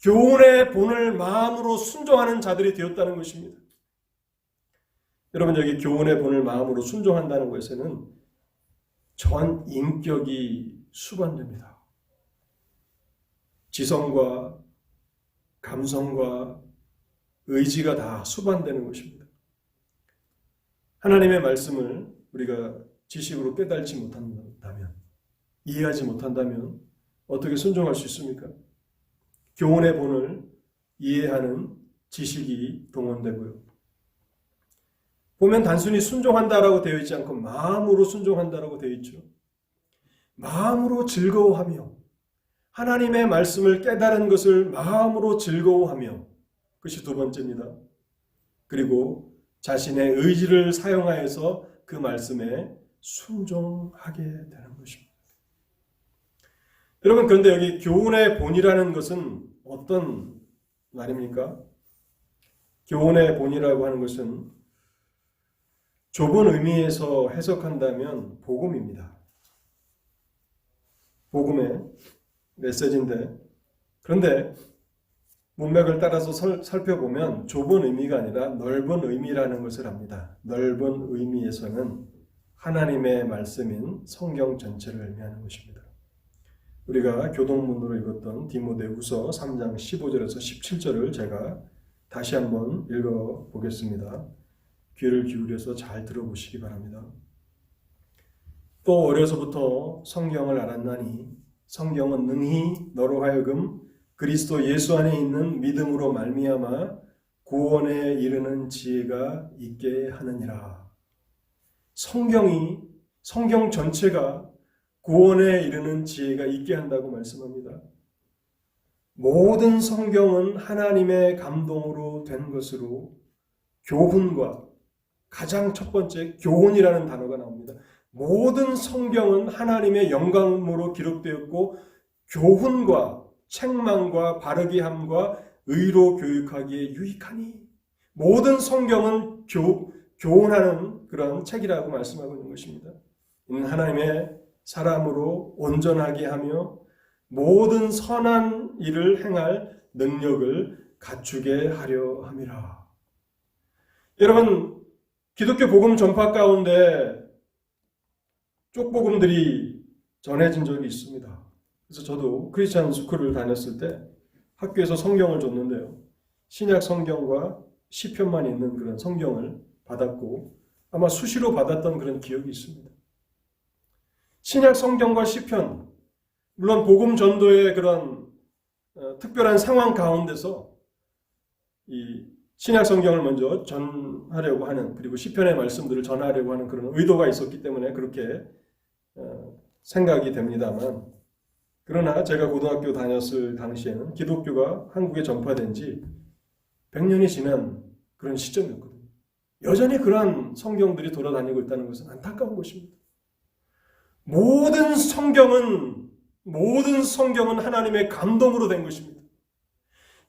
교훈의 본을 마음으로 순종하는 자들이 되었다는 것입니다. 여러분, 여기 교훈의 본을 마음으로 순종한다는 것에는 전 인격이 수반됩니다. 지성과 감성과 의지가 다 수반되는 것입니다. 하나님의 말씀을 우리가 지식으로 깨달지 못한다면, 이해하지 못한다면 어떻게 순종할 수 있습니까? 교훈의 본을 이해하는 지식이 동원되고요. 보면 단순히 순종한다라고 되어 있지 않고 마음으로 순종한다라고 되어 있죠. 마음으로 즐거워하며 하나님의 말씀을 깨달은 것을 마음으로 즐거워하며 그것이 두 번째입니다. 그리고 자신의 의지를 사용하여서 그 말씀에 순종하게 되는 것입니다. 여러분, 그런데 여기 교훈의 본이라는 것은 어떤 말입니까? 교훈의 본이라고 하는 것은 좁은 의미에서 해석한다면 복음입니다. 복음의 메시지인데, 그런데 문맥을 따라서 살펴보면 좁은 의미가 아니라 넓은 의미라는 것을 압니다. 넓은 의미에서는 하나님의 말씀인 성경 전체를 의미하는 것입니다. 우리가 교동문으로 읽었던 디모데후서 3장 15절에서 17절을 제가 다시 한번 읽어보겠습니다. 귀를 기울여서 잘 들어보시기 바랍니다. 또 어려서부터 성경을 알았나니 성경은 능히 너로 하여금 그리스도 예수 안에 있는 믿음으로 말미암아 구원에 이르는 지혜가 있게 하느니라. 성경 전체가 구원에 이르는 지혜가 있게 한다고 말씀합니다. 모든 성경은 하나님의 감동으로 된 것으로 교훈과 가장 첫 번째 교훈이라는 단어가 나옵니다. 모든 성경은 하나님의 영감으로 기록되었고 교훈과 책망과 바르게 함과 의로 교육하기에 유익하니 모든 성경은 교훈하는 그런 책이라고 말씀하고 있는 것입니다. 이는 하나님의 사람으로 온전하게 하며 모든 선한 일을 행할 능력을 갖추게 하려 함이라. 여러분, 기독교 복음 전파 가운데 쪽복음들이 전해진 적이 있습니다. 그래서 저도 크리스찬 스쿨을 다녔을 때 학교에서 성경을 줬는데요. 신약 성경과 시편만 있는 그런 성경을 받았고 아마 수시로 받았던 그런 기억이 있습니다. 신약 성경과 시편, 물론 복음 전도의 그런 특별한 상황 가운데서 이 신약 성경을 먼저 전하려고 하는, 그리고 시편의 말씀들을 전하려고 하는 그런 의도가 있었기 때문에 그렇게 생각이 됩니다만, 그러나 제가 고등학교 다녔을 당시에는 기독교가 한국에 전파된 지 100년이 지난 그런 시점이었거든요. 여전히 그러한 성경들이 돌아다니고 있다는 것은 안타까운 것입니다. 모든 성경은 하나님의 감동으로 된 것입니다.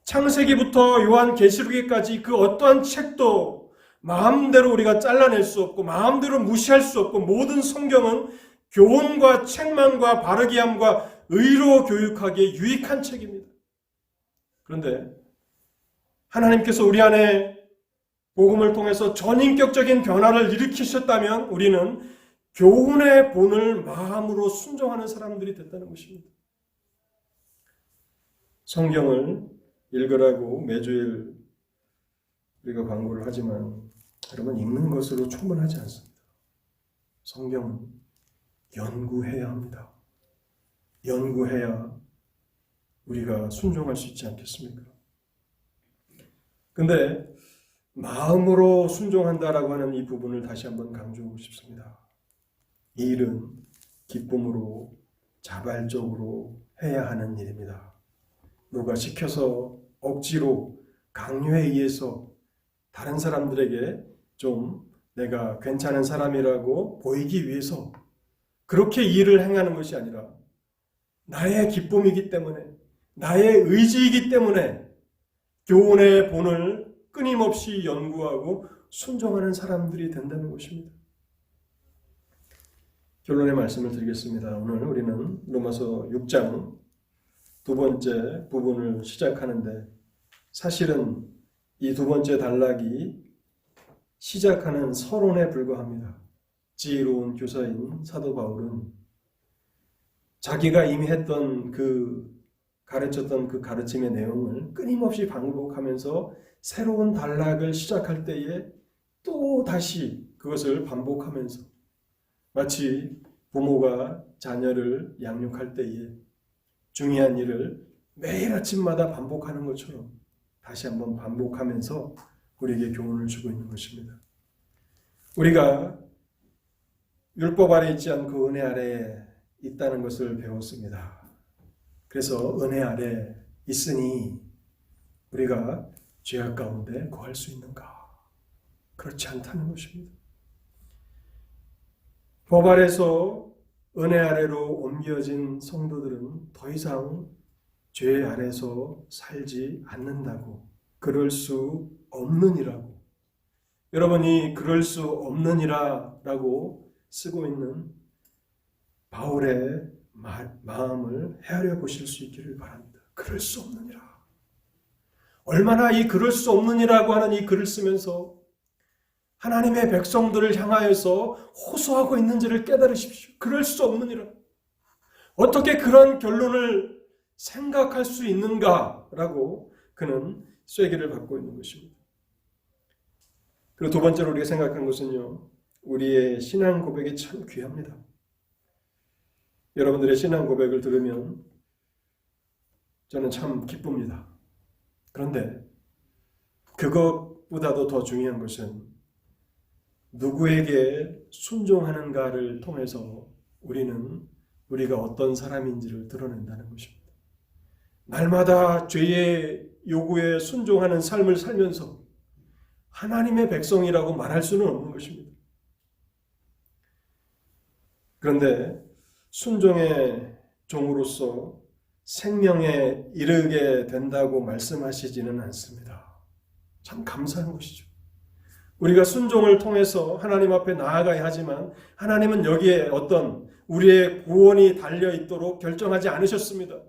창세기부터 요한계시록에까지 그 어떠한 책도 마음대로 우리가 잘라낼 수 없고 마음대로 무시할 수 없고, 모든 성경은 교훈과 책망과 바르게 함과 의로 교육하기에 유익한 책입니다. 그런데 하나님께서 우리 안에 복음을 통해서 전인격적인 변화를 일으키셨다면 우리는 교훈의 본을 마음으로 순종하는 사람들이 됐다는 것입니다. 성경을 읽으라고 매주일 우리가 광고를 하지만 여러분, 읽는 것으로 충분하지 않습니다. 성경은 연구해야 합니다. 연구해야 우리가 순종할 수 있지 않겠습니까? 근데 마음으로 순종한다라고 하는 이 부분을 다시 한번 강조하고 싶습니다. 이 일은 기쁨으로 자발적으로 해야 하는 일입니다. 누가 시켜서 억지로 강요에 의해서 다른 사람들에게 좀 내가 괜찮은 사람이라고 보이기 위해서 그렇게 일을 행하는 것이 아니라 나의 기쁨이기 때문에, 나의 의지이기 때문에 교훈의 본을 끊임없이 연구하고 순종하는 사람들이 된다는 것입니다. 결론의 말씀을 드리겠습니다. 오늘 우리는 로마서 6장 두 번째 부분을 시작하는데, 사실은 이 두 번째 단락이 시작하는 서론에 불과합니다. 지혜로운 교사인 사도 바울은 자기가 이미 했던 가르쳤던 그 가르침의 내용을 끊임없이 반복하면서 새로운 단락을 시작할 때에 또 다시 그것을 반복하면서, 마치 부모가 자녀를 양육할 때에 중요한 일을 매일 아침마다 반복하는 것처럼 다시 한번 반복하면서 우리에게 교훈을 주고 있는 것입니다. 우리가 율법 아래 있지 않고 은혜 아래에 있다는 것을 배웠습니다. 그래서 은혜 아래 있으니 우리가 죄악 가운데 거할 수 있는가? 그렇지 않다는 것입니다. 법 아래서 은혜 아래로 옮겨진 성도들은 더 이상 죄 아래서 살지 않는다고, 그럴 수 없느니라고, 여러분이 그럴 수 없느니라라고 쓰고 있는 바울의 마음을 헤아려 보실 수 있기를 바랍니다. 그럴 수 없느니라. 얼마나 이 그럴 수 없느니라고 하는 이 글을 쓰면서 하나님의 백성들을 향하여서 호소하고 있는지를 깨달으십시오. 그럴 수 없느니라. 어떻게 그런 결론을 생각할 수 있는가라고 그는 쐐기를 받고 있는 것입니다. 그리고 두 번째로 우리가 생각한 것은요, 우리의 신앙 고백이 참 귀합니다. 여러분들의 신앙 고백을 들으면 저는 참 기쁩니다. 그런데 그것보다도 더 중요한 것은 누구에게 순종하는가를 통해서 우리가 어떤 사람인지를 드러낸다는 것입니다. 날마다 죄의 요구에 순종하는 삶을 살면서 하나님의 백성이라고 말할 수는 없는 것입니다. 그런데 순종의 종으로서 생명에 이르게 된다고 말씀하시지는 않습니다. 참 감사한 것이죠. 우리가 순종을 통해서 하나님 앞에 나아가야 하지만 하나님은 여기에 어떤 우리의 구원이 달려있도록 결정하지 않으셨습니다.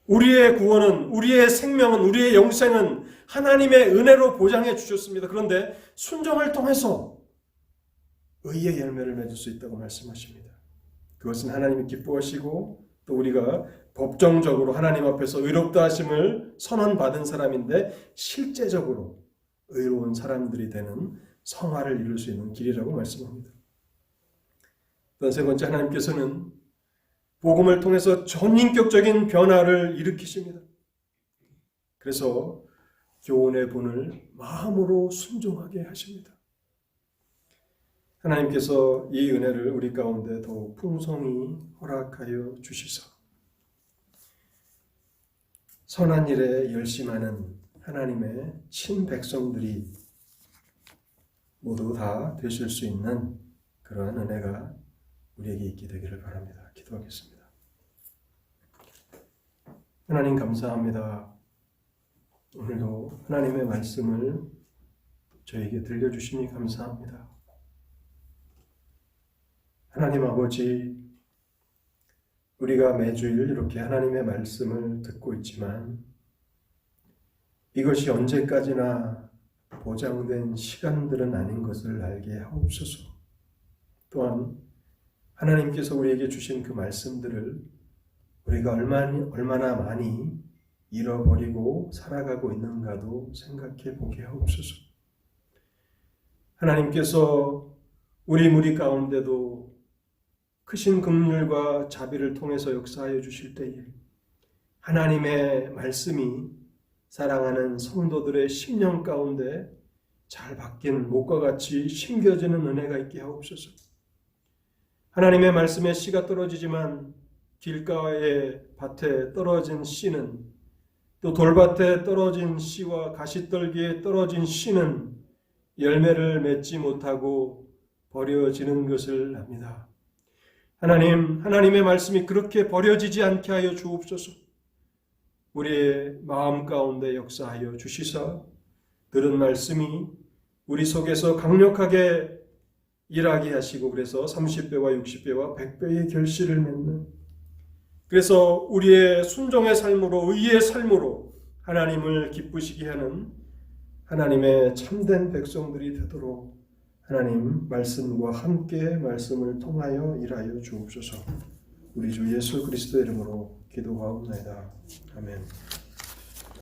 우리의 구원은, 우리의 생명은, 우리의 영생은 하나님의 은혜로 보장해 주셨습니다. 그런데 순종을 통해서 의의 열매를 맺을 수 있다고 말씀하십니다. 그것은 하나님이 기뻐하시고 또 우리가 법정적으로 하나님 앞에서 의롭다 하심을 선언받은 사람인데 실제적으로 의로운 사람들이 되는 성화를 이룰 수 있는 길이라고 말씀합니다. 또 세 번째, 하나님께서는 복음을 통해서 전인격적인 변화를 일으키십니다. 그래서 교훈의 분을 마음으로 순종하게 하십니다. 하나님께서 이 은혜를 우리 가운데 더욱 풍성히 허락하여 주시사 선한 일에 열심하는 하나님의 친백성들이 모두 다 되실 수 있는 그러한 은혜가 우리에게 있게 되기를 바랍니다. 기도하겠습니다. 하나님 감사합니다. 오늘도 하나님의 말씀을 저에게 들려주시니 감사합니다. 하나님 아버지, 우리가 매주일 이렇게 하나님의 말씀을 듣고 있지만 이것이 언제까지나 보장된 시간들은 아닌 것을 알게 하옵소서. 또한 하나님께서 우리에게 주신 그 말씀들을 우리가 얼마나 많이 잃어버리고 살아가고 있는가도 생각해 보게 하옵소서. 하나님께서 우리 무리 가운데도 크신 긍휼과 자비를 통해서 역사하여 주실 때에 하나님의 말씀이 사랑하는 성도들의 심령 가운데 잘 박힌 못과 같이 심겨지는 은혜가 있게 하옵소서. 하나님의 말씀에 씨가 떨어지지만 길가의 밭에 떨어진 씨는, 또 돌밭에 떨어진 씨와 가시떨기에 떨어진 씨는 열매를 맺지 못하고 버려지는 것을 압니다. 하나님의 말씀이 그렇게 버려지지 않게 하여 주옵소서. 우리의 마음 가운데 역사하여 주시사 들은 말씀이 우리 속에서 강력하게 일하게 하시고, 그래서 30배와 60배와 100배의 결실을 맺는, 그래서 우리의 순종의 삶으로, 의의 삶으로 하나님을 기쁘시게 하는 하나님의 참된 백성들이 되도록 하나님 말씀과 함께 말씀을 통하여 일하여 주옵소서. 우리 주 예수 그리스도의 이름으로 기도하옵나이다. 아멘.